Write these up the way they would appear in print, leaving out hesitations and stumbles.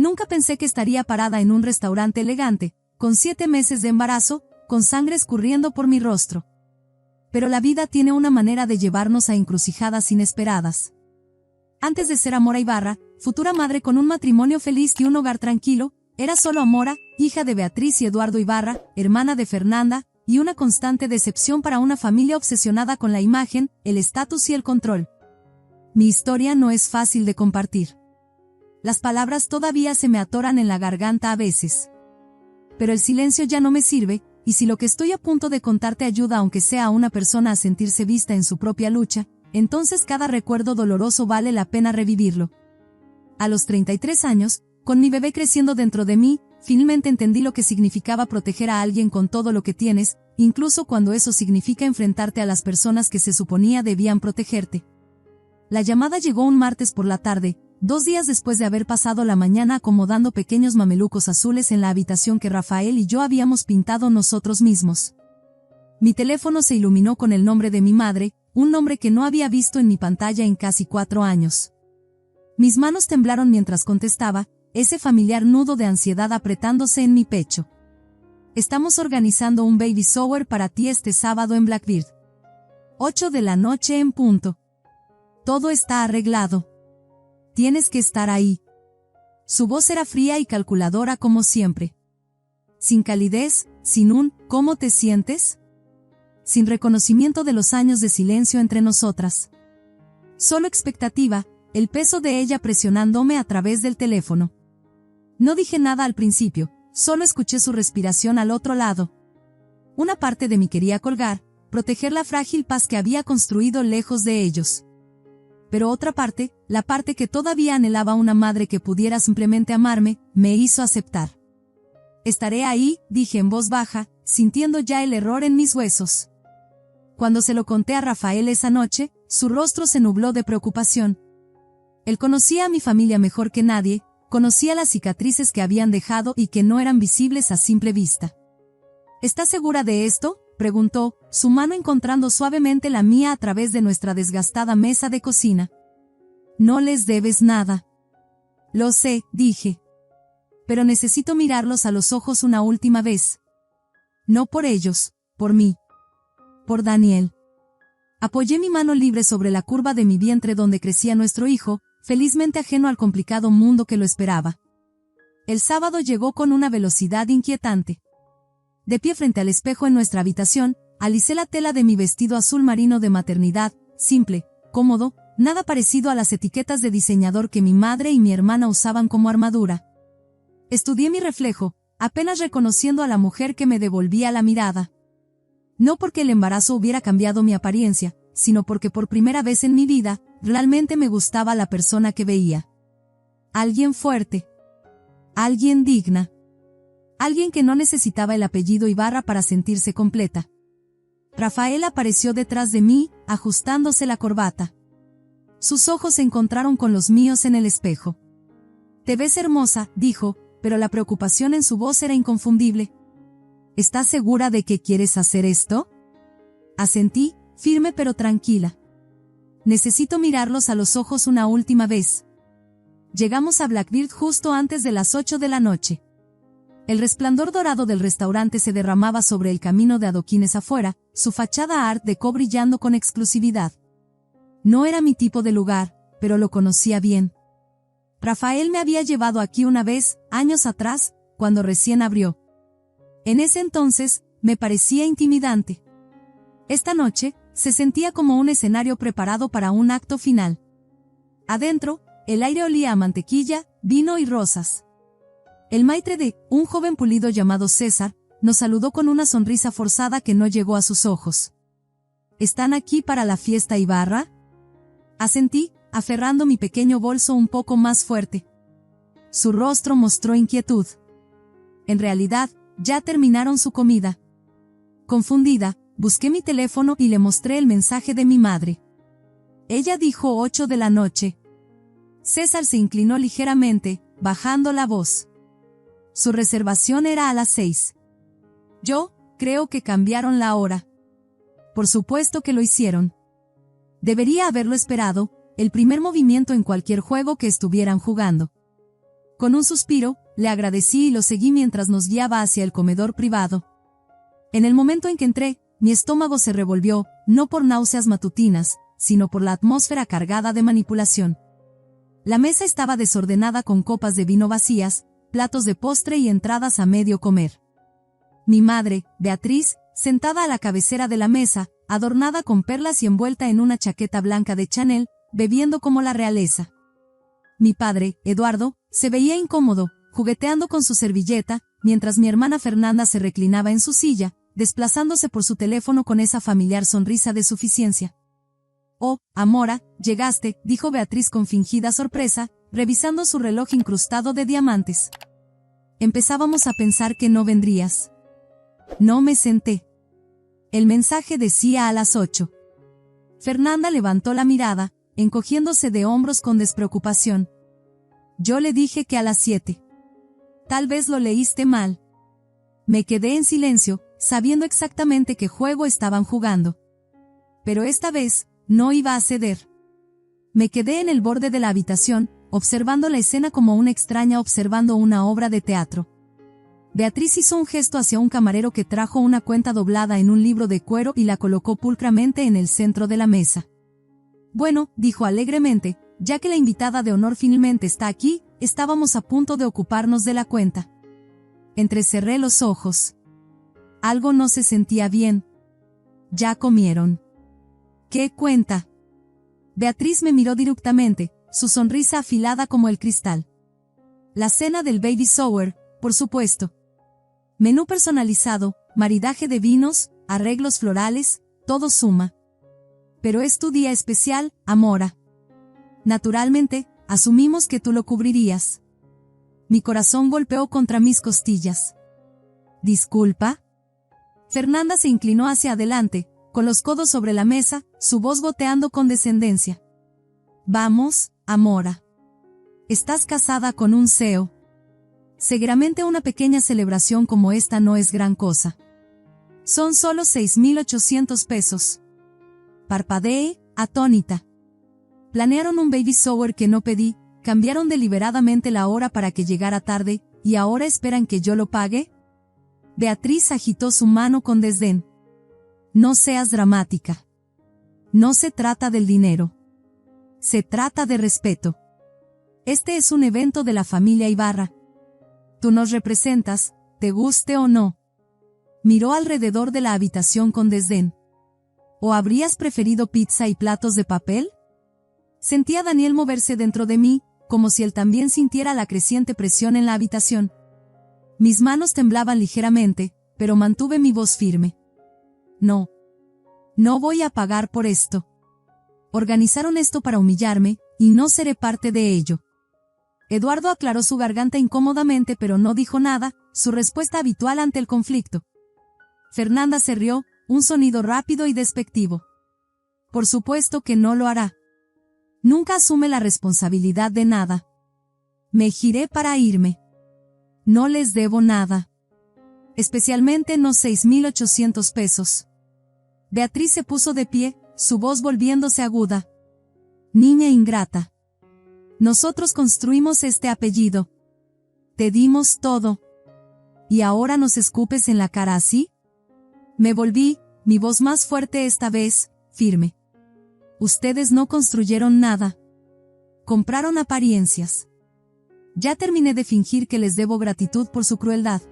Nunca pensé que estaría parada en un restaurante elegante, con 7 meses de embarazo, con sangre escurriendo por mi rostro. Pero la vida tiene una manera de llevarnos a encrucijadas inesperadas. Antes de ser Amora Ibarra, futura madre con un matrimonio feliz y un hogar tranquilo, era solo Amora, hija de Beatriz y Eduardo Ibarra, hermana de Fernanda, y una constante decepción para una familia obsesionada con la imagen, el estatus y el control. Mi historia no es fácil de compartir. Las palabras todavía se me atoran en la garganta a veces. Pero el silencio ya no me sirve, y si lo que estoy a punto de contarte ayuda aunque sea a una persona a sentirse vista en su propia lucha, entonces cada recuerdo doloroso vale la pena revivirlo. A los 33 años, con mi bebé creciendo dentro de mí, finalmente entendí lo que significaba proteger a alguien con todo lo que tienes, incluso cuando eso significa enfrentarte a las personas que se suponía debían protegerte. La llamada llegó un martes por la tarde, 2 días después de haber pasado la mañana acomodando pequeños mamelucos azules en la habitación que Rafael y yo habíamos pintado nosotros mismos. Mi teléfono se iluminó con el nombre de mi madre, un nombre que no había visto en mi pantalla en casi 4 años. Mis manos temblaron mientras contestaba, ese familiar nudo de ansiedad apretándose en mi pecho. Estamos organizando un baby shower para ti este sábado en Blackbird. 8 de la noche en punto. Todo está arreglado. Tienes que estar ahí. Su voz era fría y calculadora como siempre. Sin calidez, sin un ¿cómo te sientes? Sin reconocimiento de los años de silencio entre nosotras. Solo expectativa, el peso de ella presionándome a través del teléfono. No dije nada al principio, solo escuché su respiración al otro lado. Una parte de mí quería colgar, proteger la frágil paz que había construido lejos de ellos. Pero otra parte, la parte que todavía anhelaba una madre que pudiera simplemente amarme, me hizo aceptar. Estaré ahí, dije en voz baja, sintiendo ya el error en mis huesos. Cuando se lo conté a Rafael esa noche, su rostro se nubló de preocupación. Él conocía a mi familia mejor que nadie, conocía las cicatrices que habían dejado y que no eran visibles a simple vista. ¿Estás segura de esto?, preguntó, su mano encontrando suavemente la mía a través de nuestra desgastada mesa de cocina. No les debes nada. Lo sé, dije. Pero necesito mirarlos a los ojos una última vez. No por ellos, por mí. Por Daniel. Apoyé mi mano libre sobre la curva de mi vientre donde crecía nuestro hijo, felizmente ajeno al complicado mundo que lo esperaba. El sábado llegó con una velocidad inquietante. De pie frente al espejo en nuestra habitación, alisé la tela de mi vestido azul marino de maternidad, simple, cómodo, nada parecido a las etiquetas de diseñador que mi madre y mi hermana usaban como armadura. Estudié mi reflejo, apenas reconociendo a la mujer que me devolvía la mirada. No porque el embarazo hubiera cambiado mi apariencia, sino porque por primera vez en mi vida, realmente me gustaba la persona que veía. Alguien fuerte. Alguien digna. Alguien que no necesitaba el apellido Ibarra para sentirse completa. Rafael apareció detrás de mí, ajustándose la corbata. Sus ojos se encontraron con los míos en el espejo. Te ves hermosa, dijo, pero la preocupación en su voz era inconfundible. ¿Estás segura de que quieres hacer esto? Asentí, firme pero tranquila. Necesito mirarlos a los ojos una última vez. Llegamos a Blackbird justo antes de las 8 de la noche. El resplandor dorado del restaurante se derramaba sobre el camino de adoquines afuera, su fachada art deco brillando con exclusividad. No era mi tipo de lugar, pero lo conocía bien. Rafael me había llevado aquí una vez, años atrás, cuando recién abrió. En ese entonces, me parecía intimidante. Esta noche, se sentía como un escenario preparado para un acto final. Adentro, el aire olía a mantequilla, vino y rosas. El maitre de, un joven pulido llamado César, nos saludó con una sonrisa forzada que no llegó a sus ojos. ¿Están aquí para la fiesta Ibarra? Asentí, aferrando mi pequeño bolso un poco más fuerte. Su rostro mostró inquietud. En realidad, ya terminaron su comida. Confundida, busqué mi teléfono y le mostré el mensaje de mi madre. Ella dijo 8 de la noche. César se inclinó ligeramente, bajando la voz. Su reservación era a las 6. Yo, creo que cambiaron la hora. Por supuesto que lo hicieron. Debería haberlo esperado, el primer movimiento en cualquier juego que estuvieran jugando. Con un suspiro, le agradecí y lo seguí mientras nos guiaba hacia el comedor privado. En el momento en que entré, mi estómago se revolvió, no por náuseas matutinas, sino por la atmósfera cargada de manipulación. La mesa estaba desordenada con copas de vino vacías, platos de postre y entradas a medio comer. Mi madre, Beatriz, sentada a la cabecera de la mesa, adornada con perlas y envuelta en una chaqueta blanca de Chanel, bebiendo como la realeza. Mi padre, Eduardo, se veía incómodo, jugueteando con su servilleta, mientras mi hermana Fernanda se reclinaba en su silla, desplazándose por su teléfono con esa familiar sonrisa de suficiencia. «Oh, Amora, llegaste», dijo Beatriz con fingida sorpresa, revisando su reloj incrustado de diamantes. Empezábamos a pensar que no vendrías. No me senté. El mensaje decía a las 8. Fernanda levantó la mirada, encogiéndose de hombros con despreocupación. Yo le dije que a las 7. Tal vez lo leíste mal. Me quedé en silencio, sabiendo exactamente qué juego estaban jugando. Pero esta vez, no iba a ceder. Me quedé en el borde de la habitación, observando la escena como una extraña observando una obra de teatro. Beatriz hizo un gesto hacia un camarero que trajo una cuenta doblada en un libro de cuero y la colocó pulcramente en el centro de la mesa. Bueno, dijo alegremente, ya que la invitada de honor finalmente está aquí, estábamos a punto de ocuparnos de la cuenta. Entrecerré los ojos. Algo no se sentía bien. Ya comieron. ¿Qué cuenta? Beatriz me miró directamente, su sonrisa afilada como el cristal. La cena del baby shower, por supuesto. Menú personalizado, maridaje de vinos, arreglos florales, todo suma. Pero es tu día especial, Amora. Naturalmente, asumimos que tú lo cubrirías. Mi corazón golpeó contra mis costillas. ¿Disculpa? Fernanda se inclinó hacia adelante, con los codos sobre la mesa, su voz goteando con descendencia. Vamos, Amora. Estás casada con un CEO. Seguramente una pequeña celebración como esta no es gran cosa. Son solo 6,800 pesos. Parpadeé, atónita. Planearon un baby shower que no pedí, cambiaron deliberadamente la hora para que llegara tarde, y ahora esperan que yo lo pague. Beatriz agitó su mano con desdén. No seas dramática. No se trata del dinero. Se trata de respeto. Este es un evento de la familia Ibarra. Tú nos representas, te guste o no. Miró alrededor de la habitación con desdén. ¿O habrías preferido pizza y platos de papel? Sentí a Daniel moverse dentro de mí, como si él también sintiera la creciente presión en la habitación. Mis manos temblaban ligeramente, pero mantuve mi voz firme. No. No voy a pagar por esto. Organizaron esto para humillarme, y no seré parte de ello. Eduardo aclaró su garganta incómodamente pero no dijo nada, su respuesta habitual ante el conflicto. Fernanda se rió, un sonido rápido y despectivo. Por supuesto que no lo hará. Nunca asume la responsabilidad de nada. Me giré para irme. No les debo nada. Especialmente no 6,800 pesos. Beatriz se puso de pie, su voz volviéndose aguda. Niña ingrata. Nosotros construimos este apellido. Te dimos todo. ¿Y ahora nos escupes en la cara así? Me volví, mi voz más fuerte esta vez, firme. Ustedes no construyeron nada. Compraron apariencias. Ya terminé de fingir que les debo gratitud por su crueldad.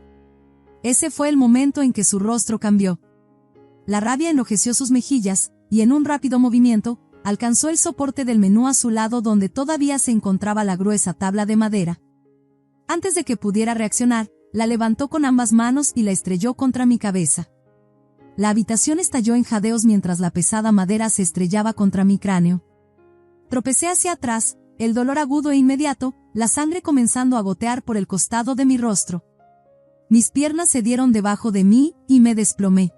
Ese fue el momento en que su rostro cambió. La rabia enrojeció sus mejillas, y en un rápido movimiento, alcanzó el soporte del menú a su lado donde todavía se encontraba la gruesa tabla de madera. Antes de que pudiera reaccionar, la levantó con ambas manos y la estrelló contra mi cabeza. La habitación estalló en jadeos mientras la pesada madera se estrellaba contra mi cráneo. Tropecé hacia atrás, el dolor agudo e inmediato, la sangre comenzando a gotear por el costado de mi rostro. Mis piernas se dieron debajo de mí, y me desplomé.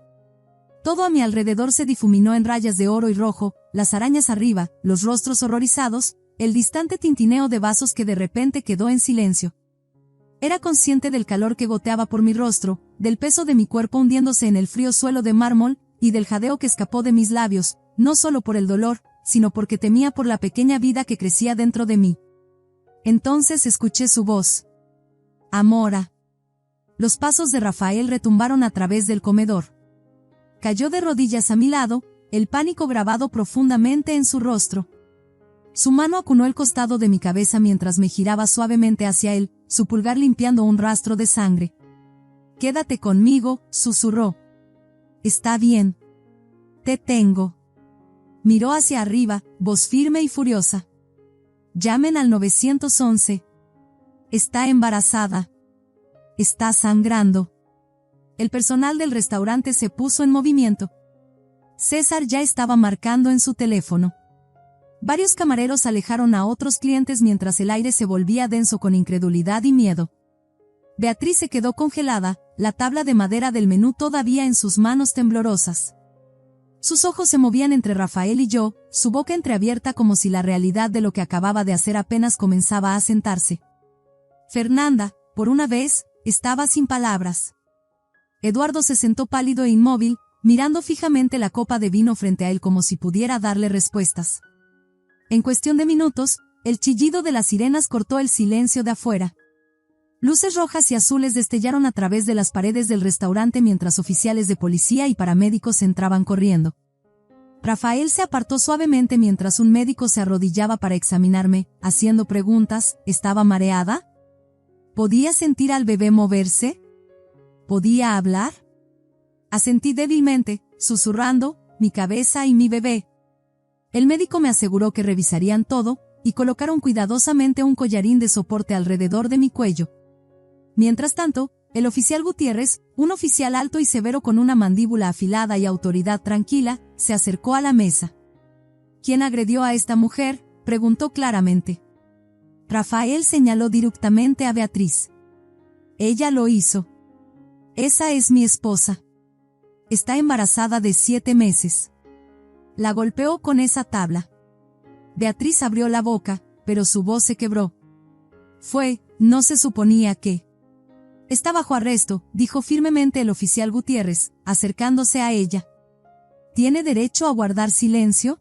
Todo a mi alrededor se difuminó en rayas de oro y rojo, las arañas arriba, los rostros horrorizados, el distante tintineo de vasos que de repente quedó en silencio. Era consciente del calor que goteaba por mi rostro, del peso de mi cuerpo hundiéndose en el frío suelo de mármol, y del jadeo que escapó de mis labios, no solo por el dolor, sino porque temía por la pequeña vida que crecía dentro de mí. Entonces escuché su voz. Amora. Los pasos de Rafael retumbaron a través del comedor. Cayó de rodillas a mi lado, el pánico grabado profundamente en su rostro. Su mano acunó el costado de mi cabeza mientras me giraba suavemente hacia él, su pulgar limpiando un rastro de sangre. «Quédate conmigo», susurró. «Está bien. Te tengo». Miró hacia arriba, voz firme y furiosa. «Llamen al 911. Está embarazada. Está sangrando». El personal del restaurante se puso en movimiento. César ya estaba marcando en su teléfono. Varios camareros alejaron a otros clientes mientras el aire se volvía denso con incredulidad y miedo. Beatriz se quedó congelada, la tabla de madera del menú todavía en sus manos temblorosas. Sus ojos se movían entre Rafael y yo, su boca entreabierta como si la realidad de lo que acababa de hacer apenas comenzaba a asentarse. Fernanda, por una vez, estaba sin palabras. Eduardo se sentó pálido e inmóvil, mirando fijamente la copa de vino frente a él como si pudiera darle respuestas. En cuestión de minutos, el chillido de las sirenas cortó el silencio de afuera. Luces rojas y azules destellaron a través de las paredes del restaurante mientras oficiales de policía y paramédicos entraban corriendo. Rafael se apartó suavemente mientras un médico se arrodillaba para examinarme, haciendo preguntas. ¿Estaba mareada? ¿Podía sentir al bebé moverse? ¿Podía hablar? Asentí débilmente, susurrando, mi cabeza y mi bebé. El médico me aseguró que revisarían todo, y colocaron cuidadosamente un collarín de soporte alrededor de mi cuello. Mientras tanto, el oficial Gutiérrez, un oficial alto y severo con una mandíbula afilada y autoridad tranquila, se acercó a la mesa. ¿Quién agredió a esta mujer?, preguntó claramente. Rafael señaló directamente a Beatriz. Ella lo hizo. Esa es mi esposa. Está embarazada de 7 meses. La golpeó con esa tabla. Beatriz abrió la boca, pero su voz se quebró. No se suponía que... Está bajo arresto, dijo firmemente el oficial Gutiérrez, acercándose a ella. ¿Tiene derecho a guardar silencio?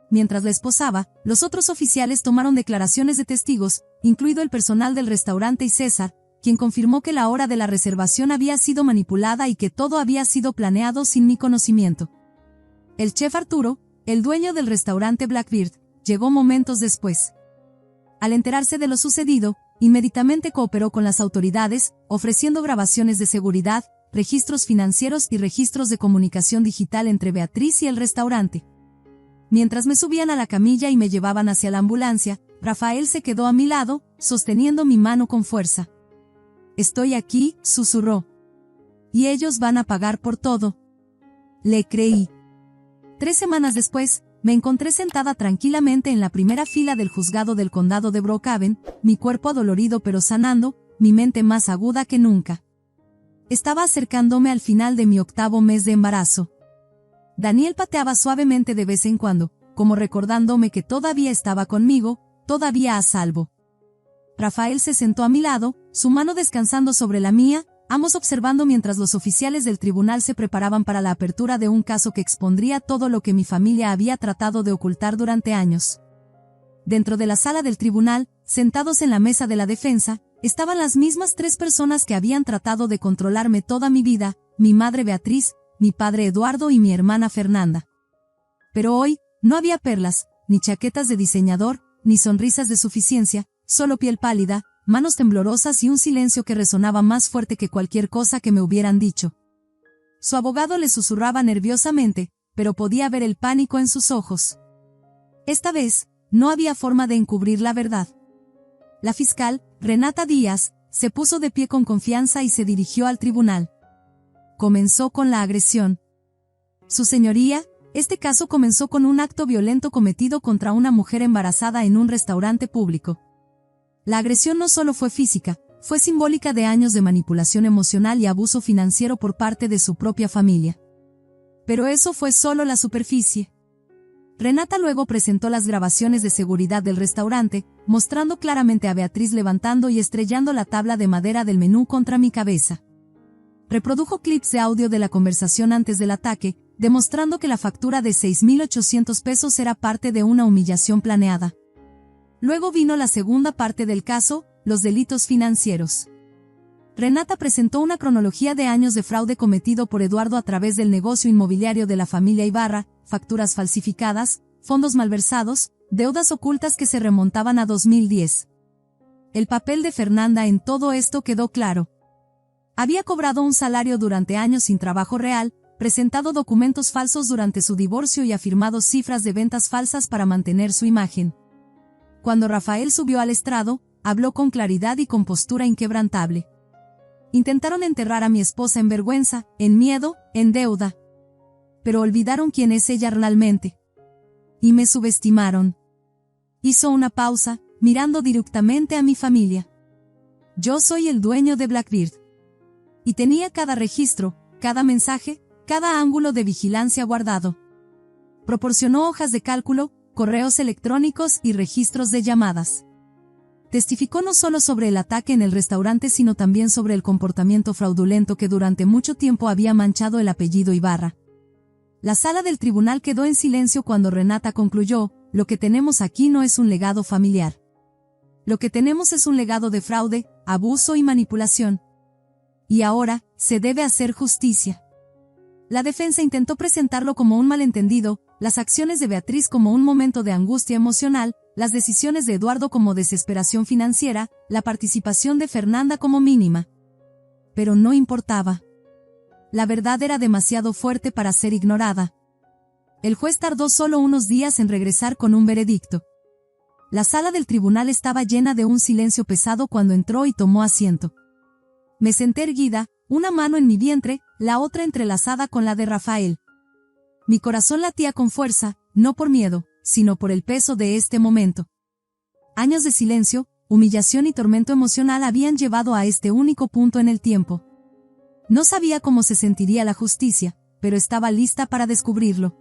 Mientras la esposaba, los otros oficiales tomaron declaraciones de testigos, incluido el personal del restaurante y César, quien confirmó que la hora de la reservación había sido manipulada y que todo había sido planeado sin mi conocimiento. El chef Arturo, el dueño del restaurante Blackbird, llegó momentos después. Al enterarse de lo sucedido, inmediatamente cooperó con las autoridades, ofreciendo grabaciones de seguridad, registros financieros y registros de comunicación digital entre Beatriz y el restaurante. Mientras me subían a la camilla y me llevaban hacia la ambulancia, Rafael se quedó a mi lado, sosteniendo mi mano con fuerza. «Estoy aquí», susurró. «Y ellos van a pagar por todo». Le creí. 3 semanas después, me encontré sentada tranquilamente en la primera fila del juzgado del condado de Brookhaven, mi cuerpo adolorido pero sanando, mi mente más aguda que nunca. Estaba acercándome al final de mi 8º mes de embarazo. Daniel pateaba suavemente de vez en cuando, como recordándome que todavía estaba conmigo, todavía a salvo. Rafael se sentó a mi lado, su mano descansando sobre la mía, ambos observando mientras los oficiales del tribunal se preparaban para la apertura de un caso que expondría todo lo que mi familia había tratado de ocultar durante años. Dentro de la sala del tribunal, sentados en la mesa de la defensa, estaban las mismas 3 personas que habían tratado de controlarme toda mi vida, mi madre Beatriz, mi padre Eduardo y mi hermana Fernanda. Pero hoy, no había perlas, ni chaquetas de diseñador, ni sonrisas de suficiencia, solo piel pálida, manos temblorosas y un silencio que resonaba más fuerte que cualquier cosa que me hubieran dicho. Su abogado le susurraba nerviosamente, pero podía ver el pánico en sus ojos. Esta vez, no había forma de encubrir la verdad. La fiscal, Renata Díaz, se puso de pie con confianza y se dirigió al tribunal. Comenzó con la agresión. Su señoría, este caso comenzó con un acto violento cometido contra una mujer embarazada en un restaurante público. La agresión no solo fue física, fue simbólica de años de manipulación emocional y abuso financiero por parte de su propia familia. Pero eso fue solo la superficie. Renata luego presentó las grabaciones de seguridad del restaurante, mostrando claramente a Beatriz levantando y estrellando la tabla de madera del menú contra mi cabeza. Reprodujo clips de audio de la conversación antes del ataque, demostrando que la factura de 6.800 pesos era parte de una humillación planeada. Luego vino la segunda parte del caso, los delitos financieros. Renata presentó una cronología de años de fraude cometido por Eduardo a través del negocio inmobiliario de la familia Ibarra, facturas falsificadas, fondos malversados, deudas ocultas que se remontaban a 2010. El papel de Fernanda en todo esto quedó claro. Había cobrado un salario durante años sin trabajo real, presentado documentos falsos durante su divorcio y afirmado cifras de ventas falsas para mantener su imagen. Cuando Rafael subió al estrado, habló con claridad y con postura inquebrantable. Intentaron enterrar a mi esposa en vergüenza, en miedo, en deuda. Pero olvidaron quién es ella realmente. Y me subestimaron. Hizo una pausa, mirando directamente a mi familia. Yo soy el dueño de Blackbird. Y tenía cada registro, cada mensaje, cada ángulo de vigilancia guardado. Proporcionó hojas de cálculo, correos electrónicos y registros de llamadas. Testificó no solo sobre el ataque en el restaurante sino también sobre el comportamiento fraudulento que durante mucho tiempo había manchado el apellido Ibarra. La sala del tribunal quedó en silencio cuando Renata concluyó: lo que tenemos aquí no es un legado familiar. Lo que tenemos es un legado de fraude, abuso y manipulación. Y ahora, se debe hacer justicia. La defensa intentó presentarlo como un malentendido, las acciones de Beatriz como un momento de angustia emocional, las decisiones de Eduardo como desesperación financiera, la participación de Fernanda como mínima. Pero no importaba. La verdad era demasiado fuerte para ser ignorada. El juez tardó solo unos días en regresar con un veredicto. La sala del tribunal estaba llena de un silencio pesado cuando entró y tomó asiento. Me senté erguida, una mano en mi vientre, la otra entrelazada con la de Rafael. Mi corazón latía con fuerza, no por miedo, sino por el peso de este momento. Años de silencio, humillación y tormento emocional habían llevado a este único punto en el tiempo. No sabía cómo se sentiría la justicia, pero estaba lista para descubrirlo.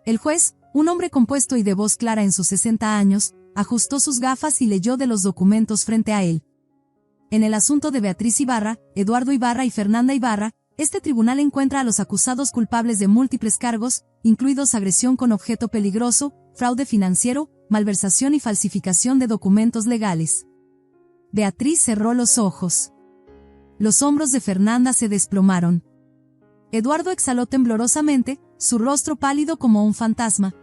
El juez, un hombre compuesto y de voz clara en sus 60 años, ajustó sus gafas y leyó de los documentos frente a él. En el asunto de Beatriz Ibarra, Eduardo Ibarra y Fernanda Ibarra, este tribunal encuentra a los acusados culpables de múltiples cargos, incluidos agresión con objeto peligroso, fraude financiero, malversación y falsificación de documentos legales. Beatriz cerró los ojos. Los hombros de Fernanda se desplomaron. Eduardo exhaló temblorosamente, su rostro pálido como un fantasma.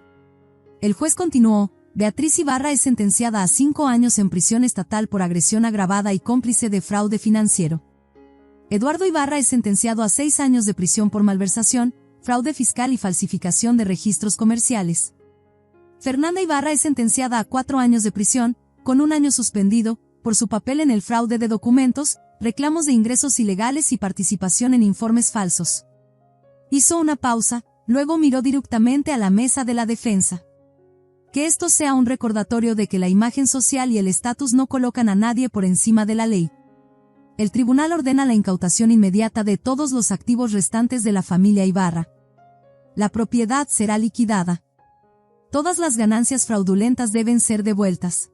El juez continuó: Beatriz Ibarra es sentenciada a 5 años en prisión estatal por agresión agravada y cómplice de fraude financiero. Eduardo Ibarra es sentenciado a 6 años de prisión por malversación, fraude fiscal y falsificación de registros comerciales. Fernanda Ibarra es sentenciada a 4 años de prisión, con 1 año suspendido, por su papel en el fraude de documentos, reclamos de ingresos ilegales y participación en informes falsos. Hizo una pausa, luego miró directamente a la mesa de la defensa. Que esto sea un recordatorio de que la imagen social y el estatus no colocan a nadie por encima de la ley. El tribunal ordena la incautación inmediata de todos los activos restantes de la familia Ibarra. La propiedad será liquidada. Todas las ganancias fraudulentas deben ser devueltas.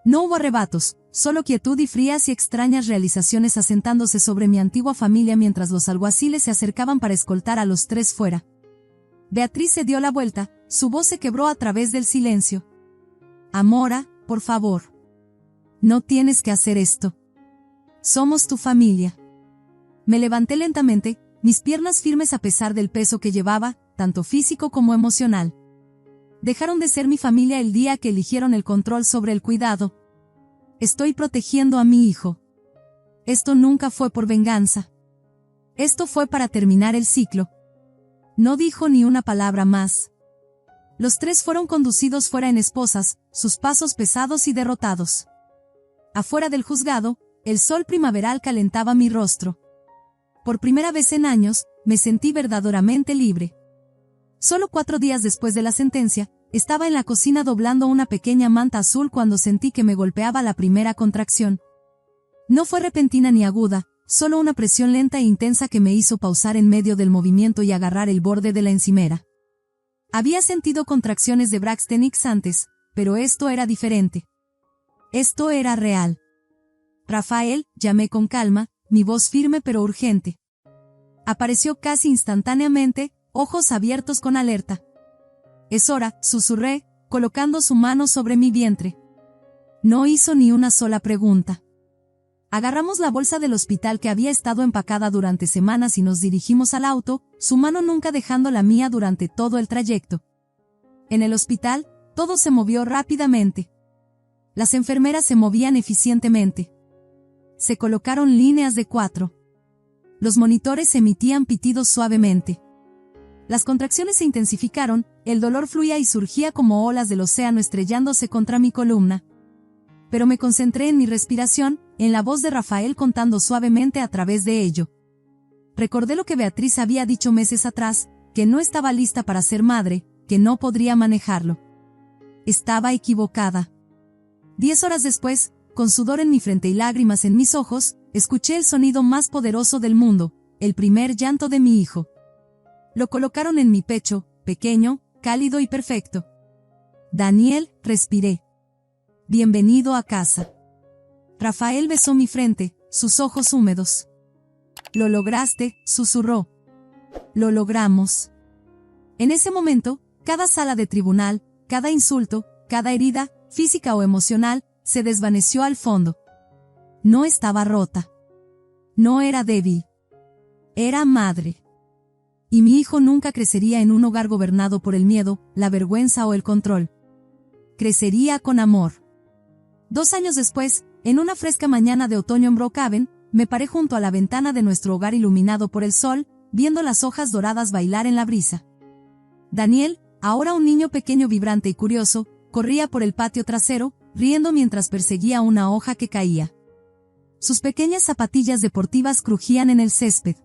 No hubo arrebatos, solo quietud y frías y extrañas realizaciones asentándose sobre mi antigua familia mientras los alguaciles se acercaban para escoltar a los 3 fuera. Beatriz se dio la vuelta, su voz se quebró a través del silencio. Amora, por favor. No tienes que hacer esto. Somos tu familia. Me levanté lentamente, mis piernas firmes a pesar del peso que llevaba, tanto físico como emocional. Dejaron de ser mi familia el día que eligieron el control sobre el cuidado. Estoy protegiendo a mi hijo. Esto nunca fue por venganza. Esto fue para terminar el ciclo. No dijo ni una palabra más. Los 3 fueron conducidos fuera en esposas, sus pasos pesados y derrotados. Afuera del juzgado, el sol primaveral calentaba mi rostro. Por primera vez en años, me sentí verdaderamente libre. Solo 4 días después de la sentencia, estaba en la cocina doblando una pequeña manta azul cuando sentí que me golpeaba la primera contracción. No fue repentina ni aguda, solo una presión lenta e intensa que me hizo pausar en medio del movimiento y agarrar el borde de la encimera. Había sentido contracciones de Braxton Hicks antes, pero esto era diferente. Esto era real. Rafael, llamé con calma, mi voz firme pero urgente. Apareció casi instantáneamente, ojos abiertos con alerta. Es hora, susurré, colocando su mano sobre mi vientre. No hizo ni una sola pregunta. Agarramos la bolsa del hospital que había estado empacada durante semanas y nos dirigimos al auto, su mano nunca dejando la mía durante todo el trayecto. En el hospital, todo se movió rápidamente. Las enfermeras se movían eficientemente. Se colocaron líneas de 4. Los monitores emitían pitidos suavemente. Las contracciones se intensificaron, el dolor fluía y surgía como olas del océano estrellándose contra mi columna. Pero me concentré en mi respiración, en la voz de Rafael contando suavemente a través de ello. Recordé lo que Beatriz había dicho meses atrás, que no estaba lista para ser madre, que no podría manejarlo. Estaba equivocada. 10 horas después, con sudor en mi frente y lágrimas en mis ojos, escuché el sonido más poderoso del mundo, el primer llanto de mi hijo. Lo colocaron en mi pecho, pequeño, cálido y perfecto. Daniel, respiré. Bienvenido a casa. Rafael besó mi frente, sus ojos húmedos. Lo lograste, susurró. Lo logramos. En ese momento, cada sala de tribunal, cada insulto, cada herida, física o emocional, se desvaneció al fondo. No estaba rota. No era débil. Era madre. Y mi hijo nunca crecería en un hogar gobernado por el miedo, la vergüenza o el control. Crecería con amor. 2 años después, en una fresca mañana de otoño en Brookhaven, me paré junto a la ventana de nuestro hogar iluminado por el sol, viendo las hojas doradas bailar en la brisa. Daniel, ahora un niño pequeño vibrante y curioso, corría por el patio trasero, riendo mientras perseguía una hoja que caía. Sus pequeñas zapatillas deportivas crujían en el césped.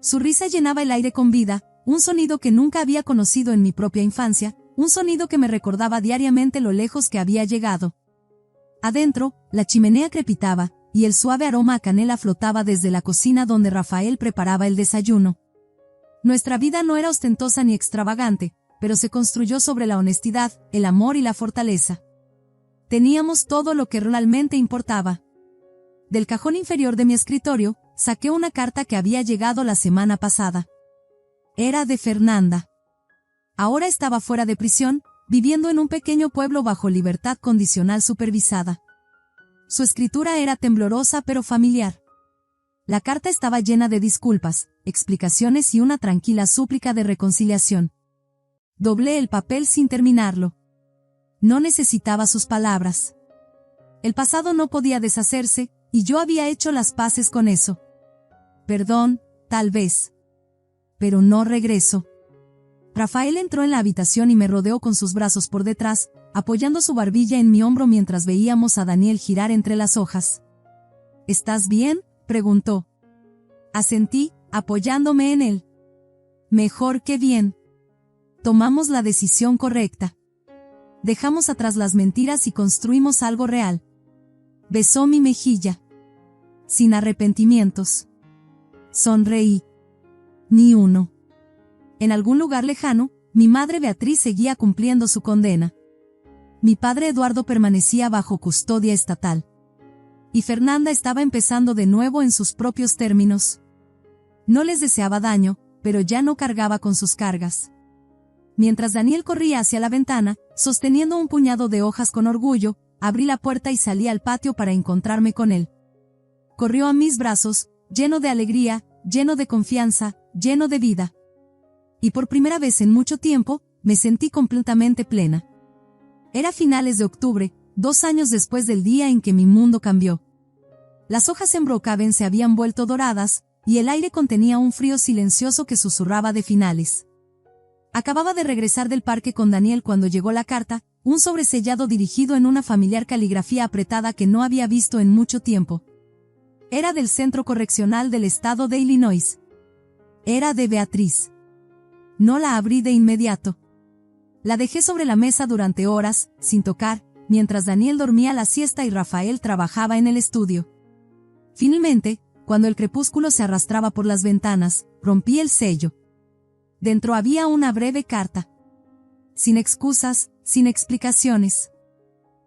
Su risa llenaba el aire con vida, un sonido que nunca había conocido en mi propia infancia, un sonido que me recordaba diariamente lo lejos que había llegado. Adentro, la chimenea crepitaba, y el suave aroma a canela flotaba desde la cocina donde Rafael preparaba el desayuno. Nuestra vida no era ostentosa ni extravagante, pero se construyó sobre la honestidad, el amor y la fortaleza. Teníamos todo lo que realmente importaba. Del cajón inferior de mi escritorio, saqué una carta que había llegado la semana pasada. Era de Fernanda. Ahora estaba fuera de prisión, viviendo en un pequeño pueblo bajo libertad condicional supervisada. Su escritura era temblorosa pero familiar. La carta estaba llena de disculpas, explicaciones y una tranquila súplica de reconciliación. Doblé el papel sin terminarlo. No necesitaba sus palabras. El pasado no podía deshacerse, y yo había hecho las paces con eso. Perdón, tal vez. Pero no regreso. Rafael entró en la habitación y me rodeó con sus brazos por detrás, apoyando su barbilla en mi hombro mientras veíamos a Daniel girar entre las hojas. ¿Estás bien?, preguntó. Asentí, apoyándome en él. Mejor que bien. Tomamos la decisión correcta. Dejamos atrás las mentiras y construimos algo real. Besó mi mejilla. Sin arrepentimientos. Sonreí. Ni uno. En algún lugar lejano, mi madre Beatriz seguía cumpliendo su condena. Mi padre Eduardo permanecía bajo custodia estatal. Y Fernanda estaba empezando de nuevo en sus propios términos. No les deseaba daño, pero ya no cargaba con sus cargas. Mientras Daniel corría hacia la ventana, sosteniendo un puñado de hojas con orgullo, abrí la puerta y salí al patio para encontrarme con él. Corrió a mis brazos, lleno de alegría, lleno de confianza, lleno de vida. Y por primera vez en mucho tiempo, me sentí completamente plena. Era finales de octubre, 2 años después del día en que mi mundo cambió. Las hojas en Brookhaven se habían vuelto doradas, y el aire contenía un frío silencioso que susurraba de finales. Acababa de regresar del parque con Daniel cuando llegó la carta, un sobresellado dirigido en una familiar caligrafía apretada que no había visto en mucho tiempo. Era del Centro Correccional del Estado de Illinois. Era de Beatriz. No la abrí de inmediato. La dejé sobre la mesa durante horas, sin tocar, mientras Daniel dormía la siesta y Rafael trabajaba en el estudio. Finalmente, cuando el crepúsculo se arrastraba por las ventanas, rompí el sello. Dentro había una breve carta. Sin excusas, sin explicaciones.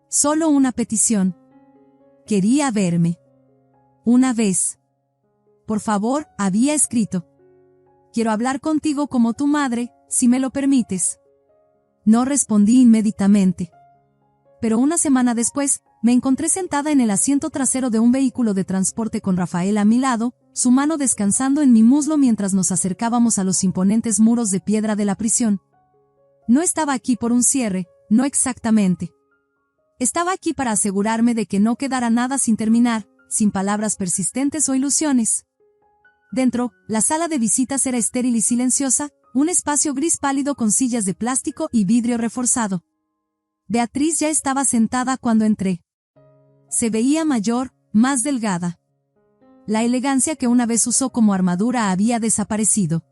Solo una petición. Quería verme. Una vez. Por favor, había escrito. Quiero hablar contigo como tu madre, si me lo permites. No respondí inmediatamente. Pero una semana después, Me encontré sentada en el asiento trasero de un vehículo de transporte con Rafael a mi lado, su mano descansando en mi muslo mientras nos acercábamos a los imponentes muros de piedra de la prisión. No estaba aquí por un cierre, no exactamente. Estaba aquí para asegurarme de que no quedara nada sin terminar, sin palabras persistentes o ilusiones. Dentro, la sala de visitas era estéril y silenciosa, un espacio gris pálido con sillas de plástico y vidrio reforzado. Beatriz ya estaba sentada cuando entré. Se veía mayor, más delgada. La elegancia que una vez usó como armadura había desaparecido.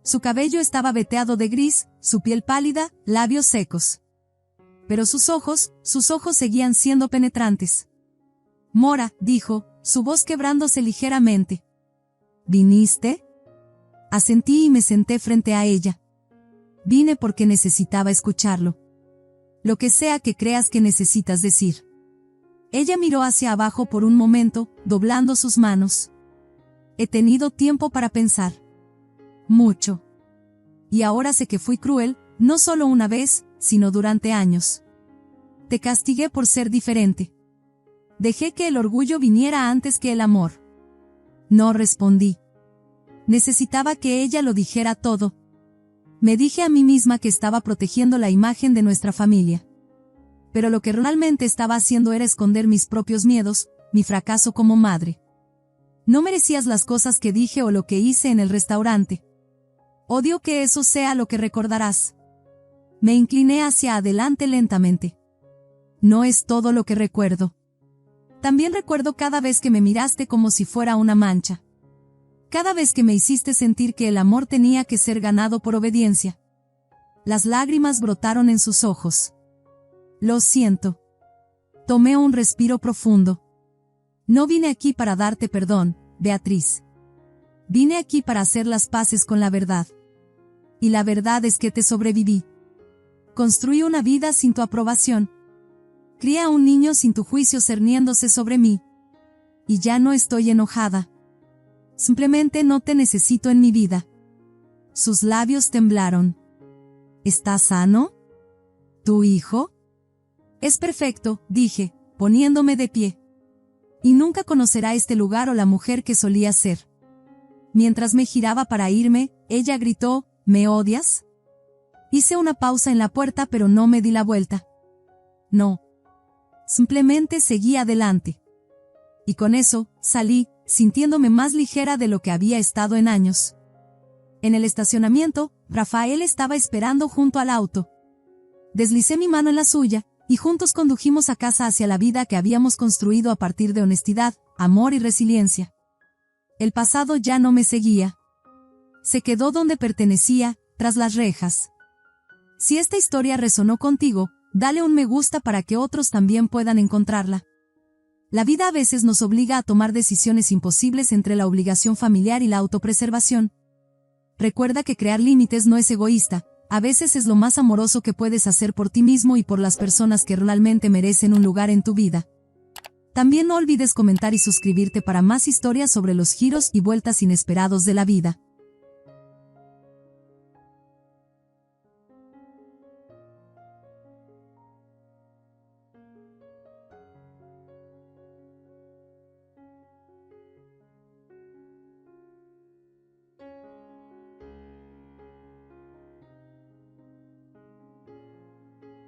Su cabello estaba veteado de gris, su piel pálida, labios secos. Pero sus ojos seguían siendo penetrantes. Mora, dijo, su voz quebrándose ligeramente. ¿Viniste? Asentí y me senté frente a ella. Vine porque necesitaba escucharlo. Lo que sea que creas que necesitas decir. Ella miró hacia abajo por un momento, doblando sus manos. He tenido tiempo para pensar. Mucho. Y ahora sé que fui cruel, no solo una vez, sino durante años. Te castigué por ser diferente. Dejé que el orgullo viniera antes que el amor. No respondí. Necesitaba que ella lo dijera todo. Me dije a mí misma que estaba protegiendo la imagen de nuestra familia. Pero lo que realmente estaba haciendo era esconder mis propios miedos, mi fracaso como madre. No merecías las cosas que dije o lo que hice en el restaurante. Odio que eso sea lo que recordarás. Me incliné hacia adelante lentamente. No es todo lo que recuerdo. También recuerdo cada vez que me miraste como si fuera una mancha. Cada vez que me hiciste sentir que el amor tenía que ser ganado por obediencia. Las lágrimas brotaron en sus ojos. Lo siento. Tomé un respiro profundo. No vine aquí para darte perdón, Beatriz. Vine aquí para hacer las paces con la verdad. Y la verdad es que te sobreviví. Construí una vida sin tu aprobación. Crié a un niño sin tu juicio cerniéndose sobre mí. Y ya no estoy enojada. Simplemente no te necesito en mi vida. Sus labios temblaron. ¿Estás sano? ¿Tu hijo? Es perfecto, dije, poniéndome de pie. Y nunca conocerá este lugar o la mujer que solía ser. Mientras me giraba para irme, ella gritó, ¿me odias? Hice una pausa en la puerta pero no me di la vuelta. No. Simplemente seguí adelante. Y con eso, salí, sintiéndome más ligera de lo que había estado en años. En el estacionamiento, Rafael estaba esperando junto al auto. Deslicé mi mano en la suya, y juntos condujimos a casa hacia la vida que habíamos construido a partir de honestidad, amor y resiliencia. El pasado ya no me seguía. Se quedó donde pertenecía, tras las rejas. Si esta historia resonó contigo, dale un me gusta para que otros también puedan encontrarla. La vida a veces nos obliga a tomar decisiones imposibles entre la obligación familiar y la autopreservación. Recuerda que crear límites no es egoísta, a veces es lo más amoroso que puedes hacer por ti mismo y por las personas que realmente merecen un lugar en tu vida. También no olvides comentar y suscribirte para más historias sobre los giros y vueltas inesperados de la vida.